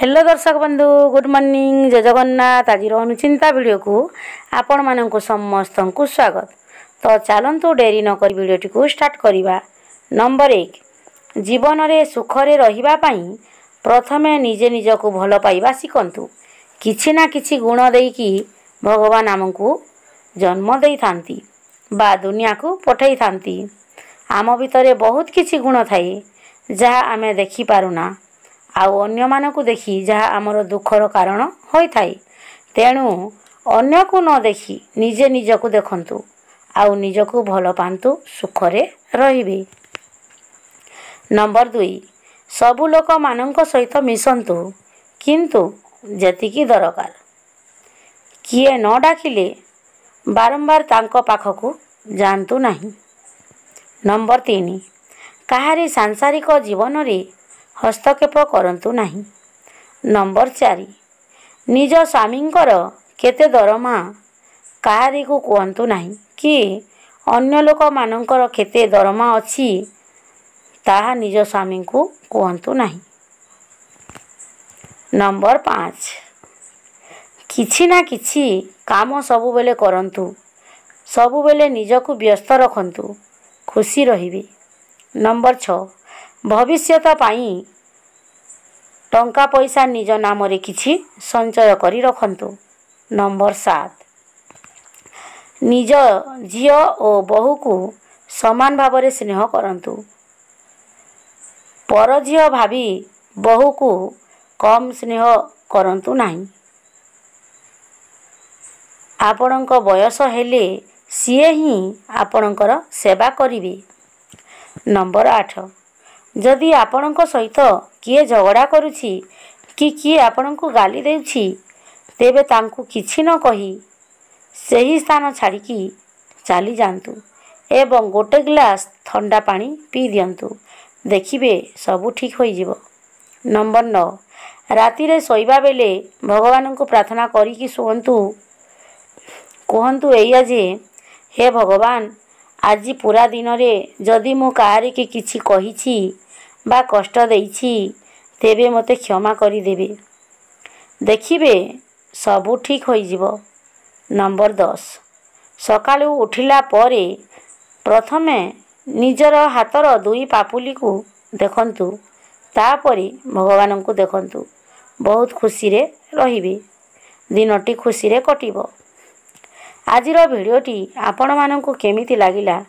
Hello दर्शक बंधु good morning जय जगन्नाथ। आज अनुचिंता वीडियो को आपण मानक समस्त को स्वागत। तो चलतु डेरी नक वीडियोटी को स्टार्ट करवा। नंबर 1 जीवन रे सुखरे रहिबा पई प्रथमे निजे निज को भल पाइबा शिखंतु। किछि ना किछि गुण देकी भगवान आमको जन्म देई थांती बा दुनिया को पठै थांती। आम भितरे बहुत किछि गुण थाए जहा आमे देखि पारुना आउ अन्य मानकु देखि जहा आमर दुखर कारण होई थाए। तेणु अन्य को न देखि निजे निज को देखंतु आउ निज को भल पांतु सुखरे रहिबे। नंबर 2 सबु लोक मानक सहित मिसंतु किंतु जतिकी दरकार। किए न डाकिले बारंबार तांको पाखकु जानतु नहीं। नंबर 3 काहारी सांसारिक जीवन रे हस्तक्षेप करंतु नहीं। नंबर 4 निज स्वामींकर केते दरमा काहारी को कहंतु नहीं कि अन्य लोक मानकर केते दरमा अछि ताहा निज स्वामी को कहंतु नहीं। नंबर 5 किछि ना किछि काम सबु बेले करंतु सबु बेले निज को व्यस्त रखंतु खुशी रहिबे। नंबर 6 भविष्यत पाई टंका पैसा निज नाम रे किछि संचय करी रखंतु। नंबर 7 निज झियो और बहु को समान भाव रे स्नेह करंतु। पर झियो भाभी बहु को कम स्नेह करंतु नहीं। आपणक बयस हेले सिए ही आपणकर सेवा करिवे। नंबर 8 जदि आपणक सहित किए झगड़ा करुछि कि किए आपणक गाली देउछि तेबे तांकु किछि न कही सही स्थान छाड़िकी चली जांतु एवं गोटे ग्लास ठंडा पानी पी दियंतु देखिबे सबु ठीक होई जिवो। नंबर 9 राति रे सोइबा बेले भगवान को प्रार्थना करी कि सोंतु कहंतु एया जे हे भगवान आज पूरा दिन रे जदि मु काहारी के किछि कहिछि बा कष्ट देइछि तेबे मते क्षमा करी देबे देखिबे सबु ठीक होई जिवो। नंबर 10 सकाळु उठिला परे प्रथमे निजर हातर दुई पापुली को देखंतु तापरे भगवान को देखंतु बहुत खुशी रे रहिबे दिनटी खुशी रे कटिबो। आजिर भिडियोटी आपण मानकु केमिति लागिला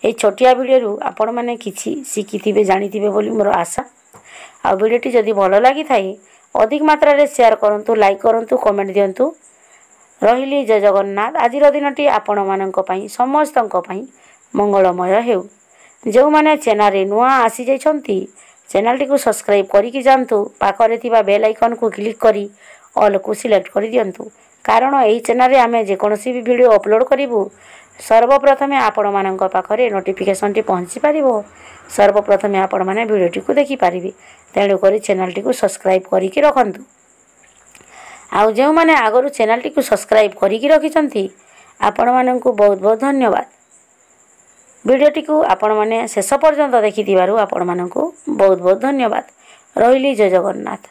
ए छोटिया भिडियो आपण माने किछि शिखिथिबे जानिथिबे बोली मोर आशा। आ भिडियोटी जदि भलो लागि थाए अधिक मात्रा रे शेयर करंतु लाइक करंतु कमेंट दियंतु। रहिली जय जगन्नाथ। आजिर दिनटी आपण मानक पई समस्तक पई मंगलमय हेउ। जो माने चैनल रे नुआ आसी जाइछंती चैनल टी को सब्सक्राइब करी कि जानतु पाखरे थिबा बेल आइकन को क्लिक करी ऑल को सिलेक्ट करी दियंतु कारण एही चैनल रे आमे जे कोनोसी भी वीडियो अपलोड करिवु सर्वप्रथमे आपण मानक पाखरे नोटिफिकेशन टी पहुंची पारिबो। सर्वप्रथमे आपण माने वीडियो टी को देखि पारिबे तेणु करी चैनल टी को सब्सक्राइब करी कि रखंतु। आउ जे माने आगरु चैनल टी को सब्सक्राइब करी कि रखिचंती आपण मानक बहुत बहुत धन्यवाद। वीडियो टी को आपण माने शेष पर्यंत देखि दिबारु आपण मानक बहुत बहुत धन्यवाद। रहिली जय जगन्नाथ।